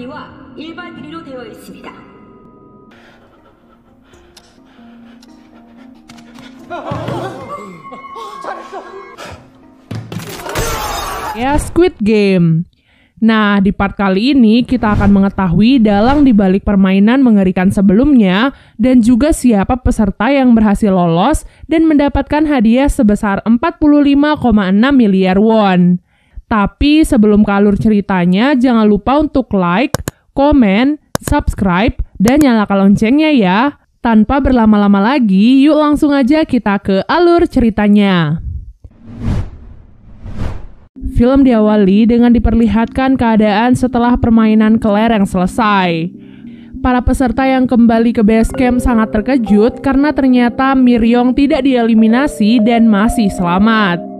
には일반 유리로 되어 있습니다. Ya, Squid Game. Nah, di part kali ini kita akan mengetahui dalang dibalik permainan mengerikan sebelumnya dan juga siapa peserta yang berhasil lolos dan mendapatkan hadiah sebesar 45,6 miliar won. Tapi sebelum ke alur ceritanya, jangan lupa untuk like, komen, subscribe, dan nyalakan loncengnya ya. Tanpa berlama-lama lagi, yuk langsung aja kita ke alur ceritanya. Film diawali dengan diperlihatkan keadaan setelah permainan kelereng selesai. Para peserta yang kembali ke base camp sangat terkejut karena ternyata Miryong tidak dieliminasi dan masih selamat.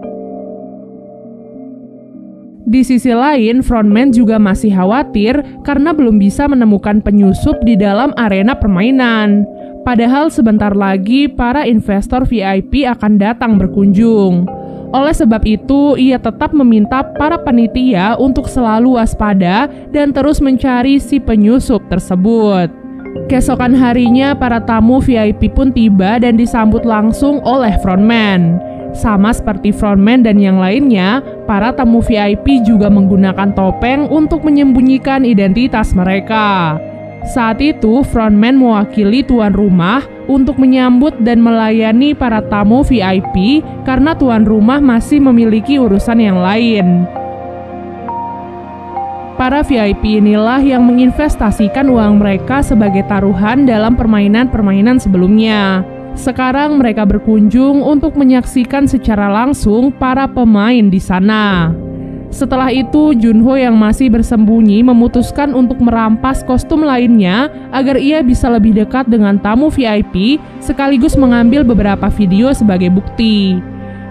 Di sisi lain, frontman juga masih khawatir karena belum bisa menemukan penyusup di dalam arena permainan. Padahal sebentar lagi para investor VIP akan datang berkunjung. Oleh sebab itu, ia tetap meminta para panitia untuk selalu waspada dan terus mencari si penyusup tersebut. Keesokan harinya, para tamu VIP pun tiba dan disambut langsung oleh frontman. Sama seperti frontman dan yang lainnya, para tamu VIP juga menggunakan topeng untuk menyembunyikan identitas mereka. Saat itu, frontman mewakili tuan rumah untuk menyambut dan melayani para tamu VIP karena tuan rumah masih memiliki urusan yang lain. Para VIP inilah yang menginvestasikan uang mereka sebagai taruhan dalam permainan-permainan sebelumnya. Sekarang mereka berkunjung untuk menyaksikan secara langsung para pemain di sana. Setelah itu, Junho yang masih bersembunyi memutuskan untuk merampas kostum lainnya agar ia bisa lebih dekat dengan tamu VIP sekaligus mengambil beberapa video sebagai bukti.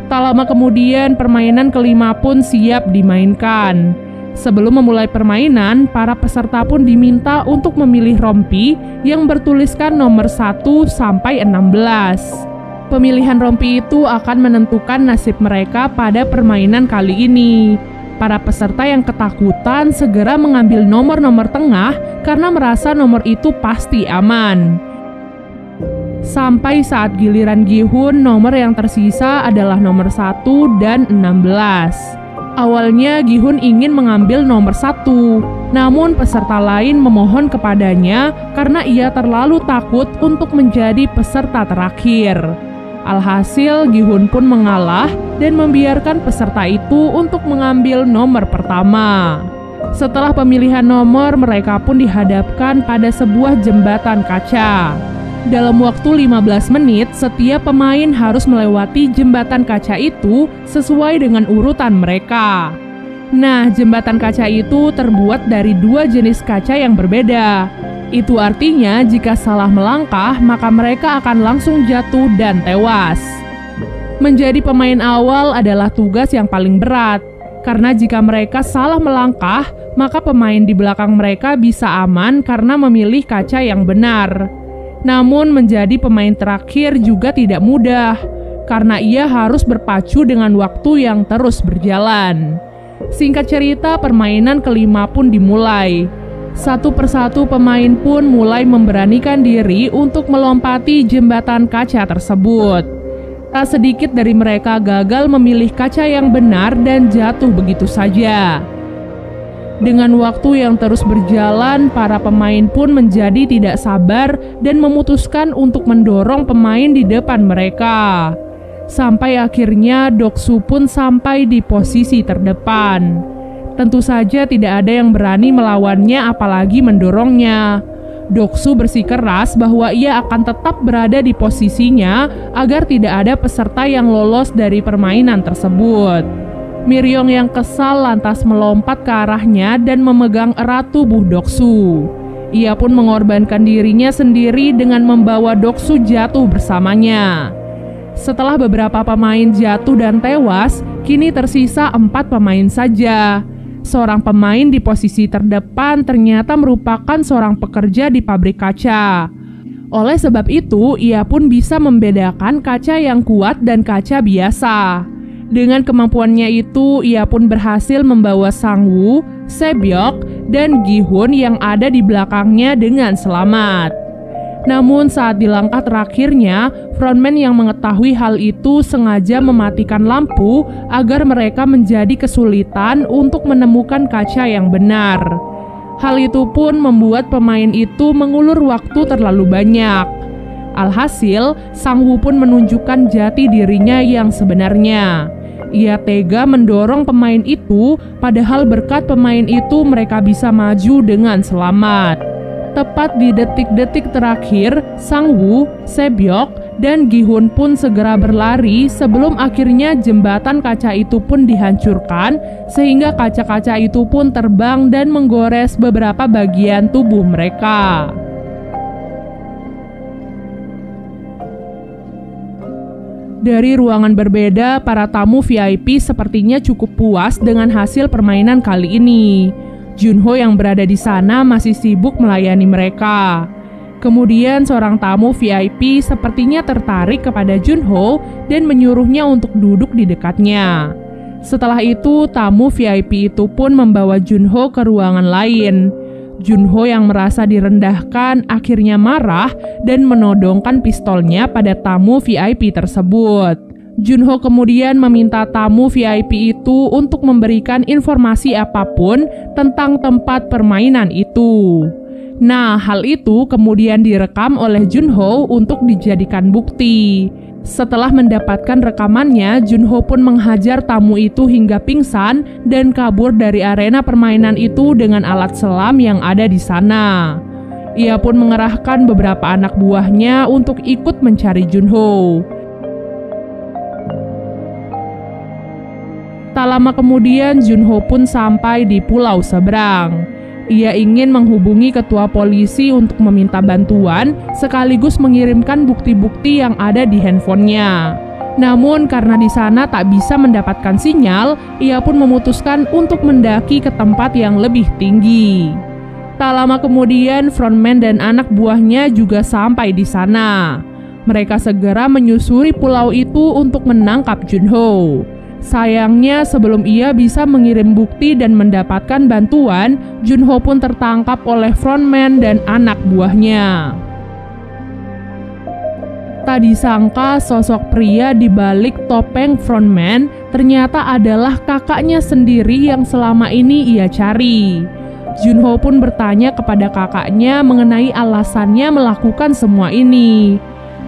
Tak lama kemudian, permainan kelima pun siap dimainkan. Sebelum memulai permainan, para peserta pun diminta untuk memilih rompi yang bertuliskan nomor 1 sampai 16. Pemilihan rompi itu akan menentukan nasib mereka pada permainan kali ini. Para peserta yang ketakutan segera mengambil nomor-nomor tengah karena merasa nomor itu pasti aman. Sampai saat giliran Gi-hun, nomor yang tersisa adalah nomor 1 dan 16. Awalnya Gi-hun ingin mengambil nomor 1, namun peserta lain memohon kepadanya karena ia terlalu takut untuk menjadi peserta terakhir. Alhasil, Gi-hun pun mengalah dan membiarkan peserta itu untuk mengambil nomor pertama. Setelah pemilihan nomor, mereka pun dihadapkan pada sebuah jembatan kaca. Dalam waktu 15 menit, setiap pemain harus melewati jembatan kaca itu sesuai dengan urutan mereka. Nah, jembatan kaca itu terbuat dari dua jenis kaca yang berbeda. Itu artinya jika salah melangkah, maka mereka akan langsung jatuh dan tewas. Menjadi pemain awal adalah tugas yang paling berat, karena jika mereka salah melangkah, maka pemain di belakang mereka bisa aman karena memilih kaca yang benar. Namun menjadi pemain terakhir juga tidak mudah, karena ia harus berpacu dengan waktu yang terus berjalan. Singkat cerita, permainan kelima pun dimulai. Satu persatu pemain pun mulai memberanikan diri untuk melompati jembatan kaca tersebut. Tak sedikit dari mereka gagal memilih kaca yang benar dan jatuh begitu saja. Dengan waktu yang terus berjalan, para pemain pun menjadi tidak sabar dan memutuskan untuk mendorong pemain di depan mereka. Sampai akhirnya Doksu pun sampai di posisi terdepan. Tentu saja tidak ada yang berani melawannya apalagi mendorongnya. Doksu bersikeras bahwa ia akan tetap berada di posisinya agar tidak ada peserta yang lolos dari permainan tersebut. Miryong yang kesal lantas melompat ke arahnya dan memegang erat tubuh Doksu. Ia pun mengorbankan dirinya sendiri dengan membawa Doksu jatuh bersamanya. Setelah beberapa pemain jatuh dan tewas, kini tersisa 4 pemain saja. Seorang pemain di posisi terdepan ternyata merupakan seorang pekerja di pabrik kaca. Oleh sebab itu, ia pun bisa membedakan kaca yang kuat dan kaca biasa. Dengan kemampuannya itu, ia pun berhasil membawa Sang-woo, Sebyok, dan Gi-hun yang ada di belakangnya dengan selamat. Namun saat di langkah terakhirnya, frontman yang mengetahui hal itu sengaja mematikan lampu agar mereka menjadi kesulitan untuk menemukan kaca yang benar. Hal itu pun membuat pemain itu mengulur waktu terlalu banyak. Alhasil, Sang-woo pun menunjukkan jati dirinya yang sebenarnya. Ia tega mendorong pemain itu, padahal berkat pemain itu mereka bisa maju dengan selamat. Tepat di detik-detik terakhir, Sang-woo, Se-byok, dan Gi-hun pun segera berlari sebelum akhirnya jembatan kaca itu pun dihancurkan sehingga kaca-kaca itu pun terbang dan menggores beberapa bagian tubuh mereka. Dari ruangan berbeda, para tamu VIP sepertinya cukup puas dengan hasil permainan kali ini. Junho yang berada di sana masih sibuk melayani mereka. Kemudian seorang tamu VIP sepertinya tertarik kepada Junho dan menyuruhnya untuk duduk di dekatnya. Setelah itu, tamu VIP itu pun membawa Junho ke ruangan lain. Junho yang merasa direndahkan akhirnya marah dan menodongkan pistolnya pada tamu VIP tersebut. Junho kemudian meminta tamu VIP itu untuk memberikan informasi apapun tentang tempat permainan itu. Nah, hal itu kemudian direkam oleh Junho untuk dijadikan bukti. Setelah mendapatkan rekamannya, Junho pun menghajar tamu itu hingga pingsan dan kabur dari arena permainan itu dengan alat selam yang ada di sana. Ia pun mengerahkan beberapa anak buahnya untuk ikut mencari Junho. Tak lama kemudian, Junho pun sampai di pulau seberang. Ia ingin menghubungi ketua polisi untuk meminta bantuan, sekaligus mengirimkan bukti-bukti yang ada di handphonenya. Namun karena di sana tak bisa mendapatkan sinyal, ia pun memutuskan untuk mendaki ke tempat yang lebih tinggi. Tak lama kemudian, frontman dan anak buahnya juga sampai di sana. Mereka segera menyusuri pulau itu untuk menangkap Junho. Sayangnya sebelum ia bisa mengirim bukti dan mendapatkan bantuan, Junho pun tertangkap oleh frontman dan anak buahnya. Tak disangka sosok pria di balik topeng frontman ternyata adalah kakaknya sendiri yang selama ini ia cari. Junho pun bertanya kepada kakaknya mengenai alasannya melakukan semua ini.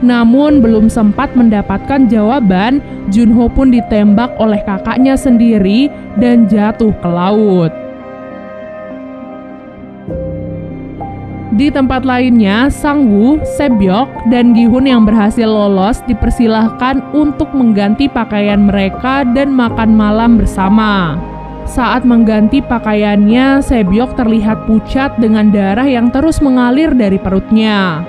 Namun belum sempat mendapatkan jawaban, Junho pun ditembak oleh kakaknya sendiri dan jatuh ke laut. Di tempat lainnya, Sang-woo, Se-byok, dan Gi-hun yang berhasil lolos dipersilahkan untuk mengganti pakaian mereka dan makan malam bersama. Saat mengganti pakaiannya, Se-byok terlihat pucat dengan darah yang terus mengalir dari perutnya.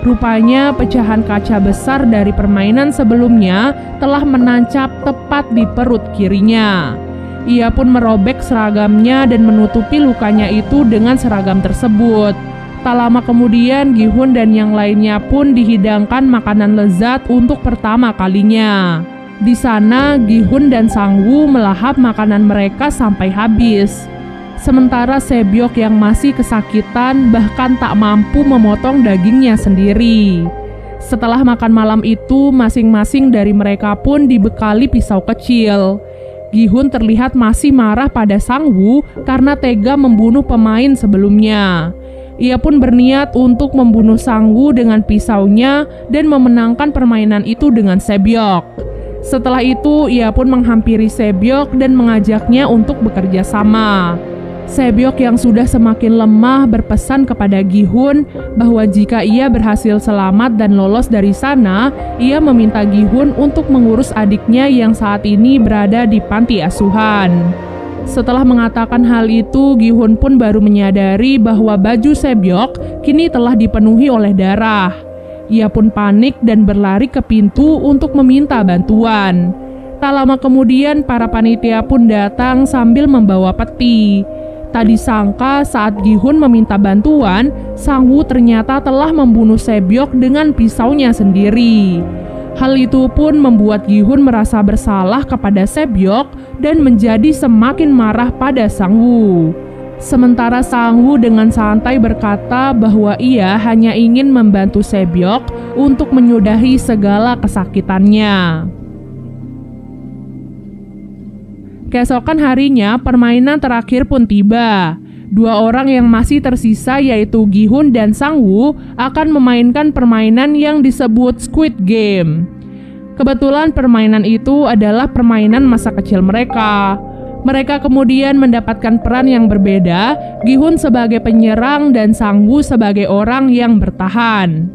Rupanya pecahan kaca besar dari permainan sebelumnya telah menancap tepat di perut kirinya. Ia pun merobek seragamnya dan menutupi lukanya itu dengan seragam tersebut. Tak lama kemudian, Gi-hun dan yang lainnya pun dihidangkan makanan lezat untuk pertama kalinya. Di sana, Gi-hun dan Sang-woo melahap makanan mereka sampai habis. Sementara Se-byok yang masih kesakitan bahkan tak mampu memotong dagingnya sendiri. Setelah makan malam itu, masing-masing dari mereka pun dibekali pisau kecil. Gi-hun terlihat masih marah pada Sang-woo karena tega membunuh pemain sebelumnya. Ia pun berniat untuk membunuh Sang-woo dengan pisaunya dan memenangkan permainan itu dengan Se-byok. Setelah itu, ia pun menghampiri Se-byok dan mengajaknya untuk bekerja sama. Se-byok yang sudah semakin lemah berpesan kepada Gi-hun bahwa jika ia berhasil selamat dan lolos dari sana, ia meminta Gi-hun untuk mengurus adiknya yang saat ini berada di panti asuhan. Setelah mengatakan hal itu, Gi-hun pun baru menyadari bahwa baju Se-byok kini telah dipenuhi oleh darah. Ia pun panik dan berlari ke pintu untuk meminta bantuan. Tak lama kemudian, para panitia pun datang sambil membawa peti. Tak disangka saat Gi-hun meminta bantuan, Sang-woo ternyata telah membunuh Se-byok dengan pisaunya sendiri. Hal itu pun membuat Gi-hun merasa bersalah kepada Se-byok dan menjadi semakin marah pada Sang-woo. Sementara Sang-woo dengan santai berkata bahwa ia hanya ingin membantu Sebyok untuk menyudahi segala kesakitannya. Keesokan harinya, permainan terakhir pun tiba. Dua orang yang masih tersisa yaitu Gi-hun dan Sang-woo akan memainkan permainan yang disebut Squid Game. Kebetulan permainan itu adalah permainan masa kecil mereka. Mereka kemudian mendapatkan peran yang berbeda, Gi-hun sebagai penyerang dan Sang-woo sebagai orang yang bertahan.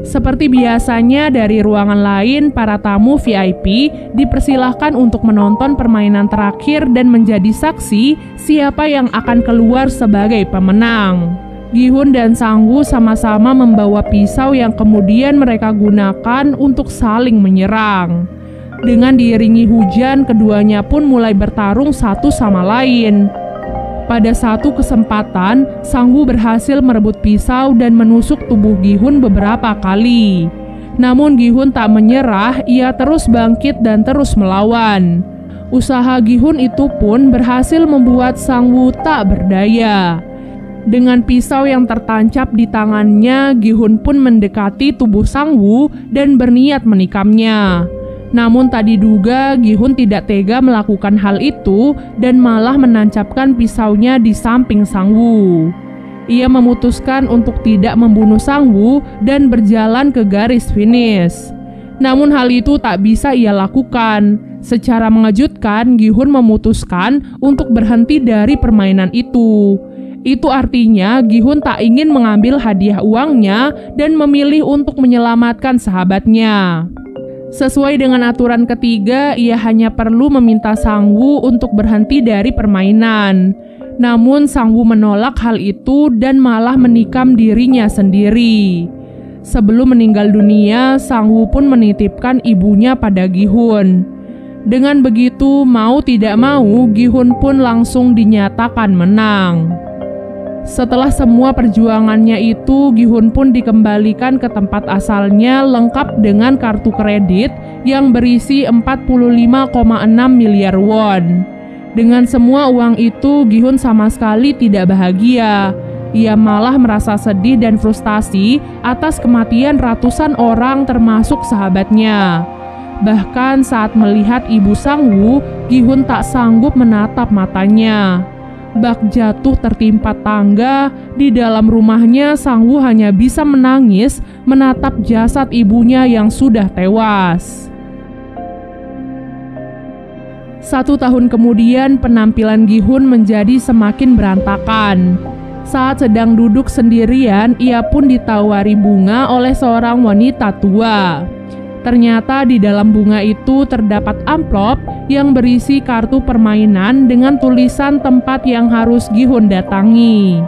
Seperti biasanya dari ruangan lain, para tamu VIP dipersilahkan untuk menonton permainan terakhir dan menjadi saksi siapa yang akan keluar sebagai pemenang. Gi-hun dan Sang-woo sama-sama membawa pisau yang kemudian mereka gunakan untuk saling menyerang. Dengan diiringi hujan, keduanya pun mulai bertarung satu sama lain. Pada satu kesempatan, Sang-woo berhasil merebut pisau dan menusuk tubuh Gi-hun beberapa kali. Namun Gi-hun tak menyerah, ia terus bangkit dan terus melawan. Usaha Gi-hun itu pun berhasil membuat Sang-woo tak berdaya. Dengan pisau yang tertancap di tangannya, Gi-hun pun mendekati tubuh Sang-woo dan berniat menikamnya. Namun tak diduga Gi-hun tidak tega melakukan hal itu dan malah menancapkan pisaunya di samping Sang-woo. Ia memutuskan untuk tidak membunuh Sang-woo dan berjalan ke garis finish. Namun hal itu tak bisa ia lakukan. Secara mengejutkan, Gi-hun memutuskan untuk berhenti dari permainan itu. Itu artinya Gi-hun tak ingin mengambil hadiah uangnya dan memilih untuk menyelamatkan sahabatnya. Sesuai dengan aturan ketiga, ia hanya perlu meminta Sang-woo untuk berhenti dari permainan. Namun Sang-woo menolak hal itu dan malah menikam dirinya sendiri. Sebelum meninggal dunia, Sang-woo pun menitipkan ibunya pada Gi-hun. Dengan begitu, mau tidak mau, Gi-hun pun langsung dinyatakan menang. Setelah semua perjuangannya itu, Gi-hun pun dikembalikan ke tempat asalnya lengkap dengan kartu kredit yang berisi 45,6 miliar won. Dengan semua uang itu, Gi-hun sama sekali tidak bahagia. Ia malah merasa sedih dan frustasi atas kematian ratusan orang termasuk sahabatnya. Bahkan saat melihat ibu Sang-woo, Gi-hun tak sanggup menatap matanya. Bak jatuh tertimpa tangga, di dalam rumahnya Sang-woo hanya bisa menangis menatap jasad ibunya yang sudah tewas. 1 tahun kemudian, penampilan Gi-hun menjadi semakin berantakan. Saat sedang duduk sendirian, ia pun ditawari bunga oleh seorang wanita tua. Ternyata di dalam bunga itu terdapat amplop yang berisi kartu permainan dengan tulisan tempat yang harus Gi-hun datangi.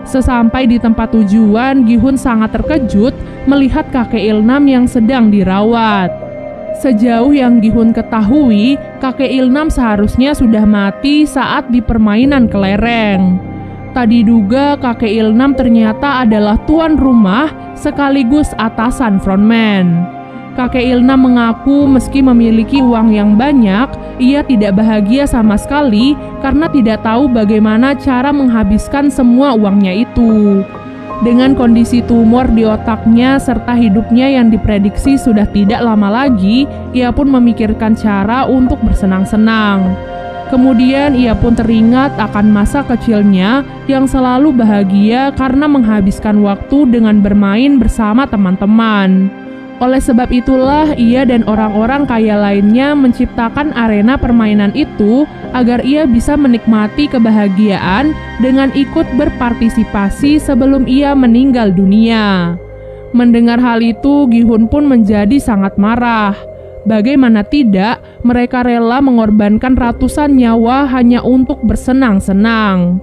Sesampai di tempat tujuan, Gi-hun sangat terkejut melihat kakek Ilnam yang sedang dirawat. Sejauh yang Gi-hun ketahui, kakek Ilnam seharusnya sudah mati saat di permainan kelereng. Tak diduga kakek Ilnam ternyata adalah tuan rumah sekaligus atasan frontman. Kakek Ilnam mengaku meski memiliki uang yang banyak, ia tidak bahagia sama sekali karena tidak tahu bagaimana cara menghabiskan semua uangnya itu. Dengan kondisi tumor di otaknya serta hidupnya yang diprediksi sudah tidak lama lagi, ia pun memikirkan cara untuk bersenang-senang. Kemudian ia pun teringat akan masa kecilnya yang selalu bahagia karena menghabiskan waktu dengan bermain bersama teman-teman. Oleh sebab itulah ia dan orang-orang kaya lainnya menciptakan arena permainan itu agar ia bisa menikmati kebahagiaan dengan ikut berpartisipasi sebelum ia meninggal dunia. Mendengar hal itu, Gi-hun pun menjadi sangat marah. Bagaimana tidak, mereka rela mengorbankan ratusan nyawa hanya untuk bersenang-senang.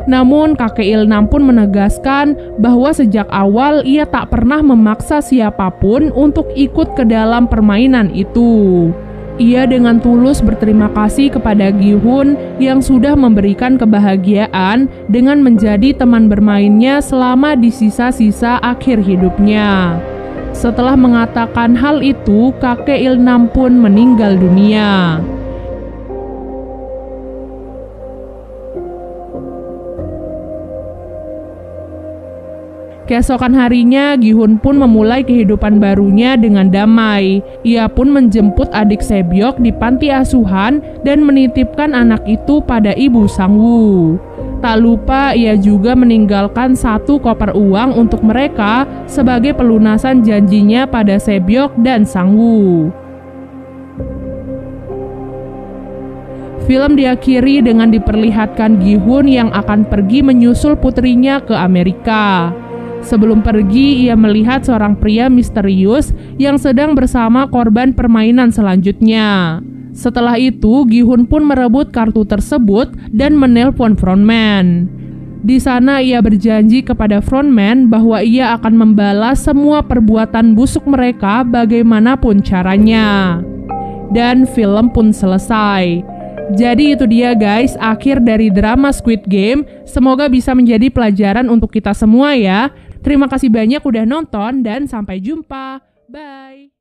Namun kakek Ilnam pun menegaskan bahwa sejak awal ia tak pernah memaksa siapapun untuk ikut ke dalam permainan itu. Ia dengan tulus berterima kasih kepada Gi-hun yang sudah memberikan kebahagiaan dengan menjadi teman bermainnya selama di sisa-sisa akhir hidupnya. Setelah mengatakan hal itu, kakek Ilnam pun meninggal dunia. Keesokan harinya, Gi-hun pun memulai kehidupan barunya dengan damai. Ia pun menjemput adik Sebyok di panti asuhan dan menitipkan anak itu pada ibu Sang-woo. Tak lupa ia juga meninggalkan 1 koper uang untuk mereka sebagai pelunasan janjinya pada Sebyok dan Sang-woo. Film diakhiri dengan diperlihatkan Gi-hun yang akan pergi menyusul putrinya ke Amerika. Sebelum pergi, ia melihat seorang pria misterius yang sedang bersama korban permainan selanjutnya. Setelah itu, Gi-hun pun merebut kartu tersebut dan menelpon frontman. Di sana ia berjanji kepada frontman bahwa ia akan membalas semua perbuatan busuk mereka bagaimanapun caranya. Dan film pun selesai. Jadi itu dia guys, akhir dari drama Squid Game. Semoga bisa menjadi pelajaran untuk kita semua ya. Terima kasih banyak udah nonton dan sampai jumpa. Bye.